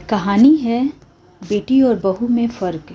कहानी है बेटी और बहू में फ़र्क।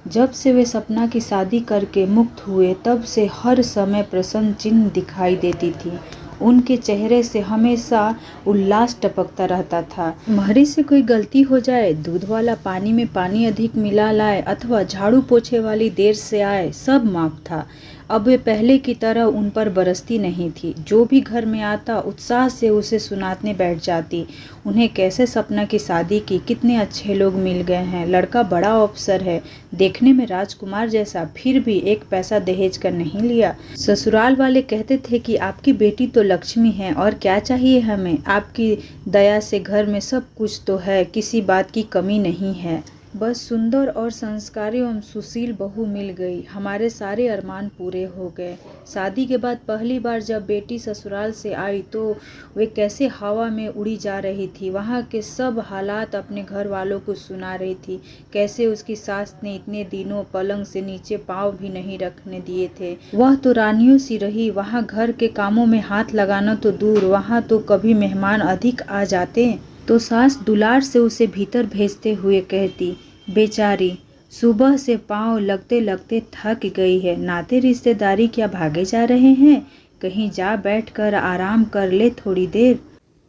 जब से वे सपना की शादी करके मुक्त हुए तब से हर समय प्रसन्न चिन्ह दिखाई देती थी। उनके चेहरे से हमेशा उल्लास टपकता रहता था। महरी से कोई गलती हो जाए, दूध वाला पानी में पानी अधिक मिला लाए अथवा झाड़ू पोछे वाली देर से आए, सब माफ था। अब वे पहले की तरह उन पर बरसती नहीं थी। जो भी घर में आता उत्साह से उसे सुनाने बैठ जाती। उन्हें कैसे सपना की शादी की, कितने अच्छे लोग मिल गए हैं, लड़का बड़ा अफसर है, देखने में राजकुमार जैसा, फिर भी एक पैसा दहेज कर नहीं लिया। ससुराल वाले कहते थे कि आपकी बेटी तो लक्ष्मी है और क्या चाहिए हमें, आपकी दया से घर में सब कुछ तो है, किसी बात की कमी नहीं है। बस सुंदर और संस्कारी एवं सुशील बहू मिल गई, हमारे सारे अरमान पूरे हो गए। शादी के बाद पहली बार जब बेटी ससुराल से आई तो वे कैसे हवा में उड़ी जा रही थी। वहाँ के सब हालात अपने घर वालों को सुना रही थी। कैसे उसकी सास ने इतने दिनों पलंग से नीचे पाँव भी नहीं रखने दिए थे। वह तो रानियों सी रही। वहाँ घर के कामों में हाथ लगाना तो दूर, वहाँ तो कभी मेहमान अधिक आ जाते तो सास दुलार से उसे भीतर भेजते हुए कहती, बेचारी सुबह से पाँव लगते लगते थक गई है, नाते रिश्तेदारी क्या भागे जा रहे हैं, कहीं जा बैठकर आराम कर ले थोड़ी देर।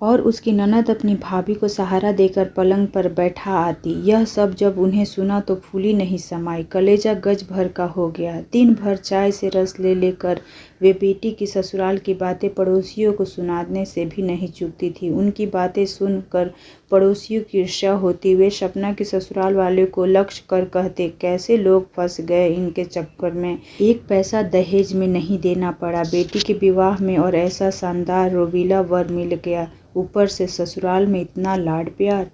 और उसकी ननद अपनी भाभी को सहारा देकर पलंग पर बैठा आती। यह सब जब उन्हें सुना तो फूली नहीं समाई, कलेजा गज भर का हो गया। दिन भर चाय से रस ले लेकर वे बेटी की ससुराल की बातें पड़ोसियों को सुनाने से भी नहीं चूकती थी। उनकी बातें सुनकर पड़ोसियों की ईर्ष्या होती। वे सपना के ससुराल वाले को लक्ष्य कर कहते, कैसे लोग फंस गए इनके चक्कर में, एक पैसा दहेज में नहीं देना पड़ा बेटी के विवाह में, और ऐसा शानदार रोबीला वर मिल गया, ऊपर से ससुराल में इतना लाड प्यार।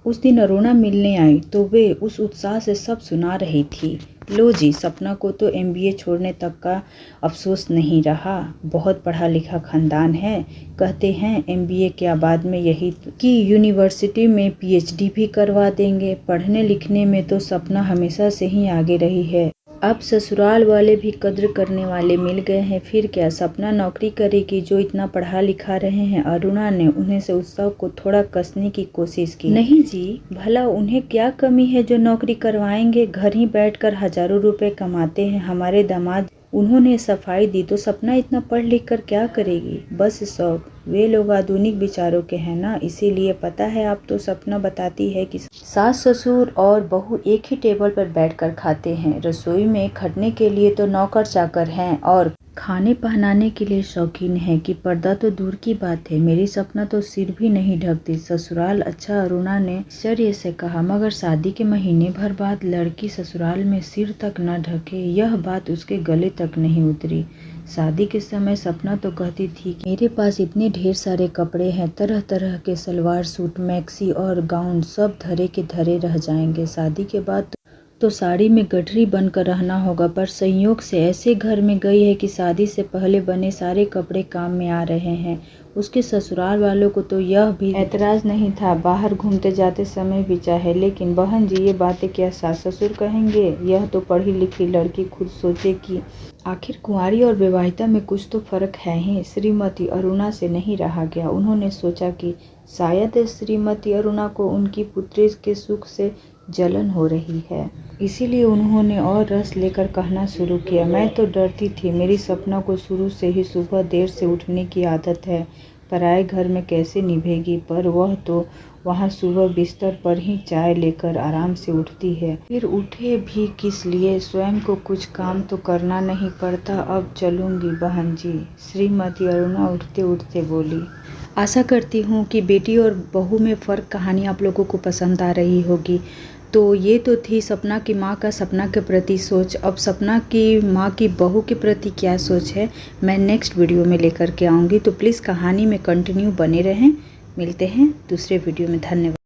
उस दिन अरुणा मिलने आई तो वे उस उत्साह से सब सुना रही थी। लो जी, सपना को तो MBA छोड़ने तक का अफसोस नहीं रहा, बहुत पढ़ा लिखा खानदान है। कहते हैं MBA क्या बाद में यही कि यूनिवर्सिटी में PhD भी करवा देंगे। पढ़ने लिखने में तो सपना हमेशा से ही आगे रही है। अब ससुराल वाले भी कद्र करने वाले मिल गए हैं। फिर क्या सपना नौकरी करेगी जो इतना पढ़ा लिखा रहे हैं। अरुणा ने उन्हें से उत्साह को थोड़ा कसने की कोशिश की। नहीं जी, भला उन्हें क्या कमी है जो नौकरी करवाएंगे, घर ही बैठकर हजारों रुपए कमाते हैं हमारे दामाद। उन्होंने सफाई दी तो सपना इतना पढ़ लिख कर क्या करेगी, बस शौक। वे लोग आधुनिक विचारों के हैं ना, इसीलिए पता है। आप तो सपना बताती है कि सास ससुर और बहू एक ही टेबल पर बैठकर खाते हैं, रसोई में खटने के लिए तो नौकर चाकर हैं और खाने पहनाने के लिए शौकीन है कि पर्दा तो दूर की बात है, मेरी सपना तो सिर भी नहीं ढकती। ससुराल अच्छा, अरुणा ने आश्चर्य से कहा, मगर शादी के महीने भर बाद लड़की ससुराल में सिर तक न ढके, यह बात उसके गले तक नहीं उतरी। शादी के समय सपना तो कहती थी कि मेरे पास इतने ढेर सारे कपड़े हैं, तरह तरह के सलवार सूट, मैक्सी और गाउन सब धरे के धरे रह जाएंगे। शादी के बाद तो साड़ी में गठरी बनकर रहना होगा, पर संयोग से ऐसे घर में गई है कि शादी से पहले बने सारे कपड़े काम में आ रहे हैं। उसके ससुराल वालों को तो यह भी ऐतराज नहीं था, बाहर घूमते जाते समय भी चाहे, लेकिन बहन जी ये बातें क्या सास ससुर कहेंगे। यह तो पढ़ी लिखी लड़की खुद सोचे कि आखिर कुंवारी और विवाहिता में कुछ तो फर्क है ही। श्रीमती अरुणा से नहीं रहा गया। उन्होंने सोचा कि शायद श्रीमती अरुणा को उनकी पुत्री के सुख से जलन हो रही है, इसीलिए उन्होंने और रस लेकर कहना शुरू किया, मैं तो डरती थी, मेरी सपना को शुरू से ही सुबह देर से उठने की आदत है, पराए घर में कैसे निभेगी, पर वह तो वहाँ सुबह बिस्तर पर ही चाय लेकर आराम से उठती है। फिर उठे भी किस लिए, स्वयं को कुछ काम तो करना नहीं पड़ता। अब चलूँगी बहन जी, श्रीमती अरुणा उठते उठते बोली। आशा करती हूँ कि बेटी और बहू में फ़र्क कहानी आप लोगों को पसंद आ रही होगी। तो ये तो थी सपना की माँ का सपना के प्रति सोच। अब सपना की माँ की बहू के प्रति क्या सोच है, मैं नेक्स्ट वीडियो में लेकर के आऊँगी। तो प्लीज़ कहानी में कंटिन्यू बने रहें। मिलते हैं दूसरे वीडियो में। धन्यवाद।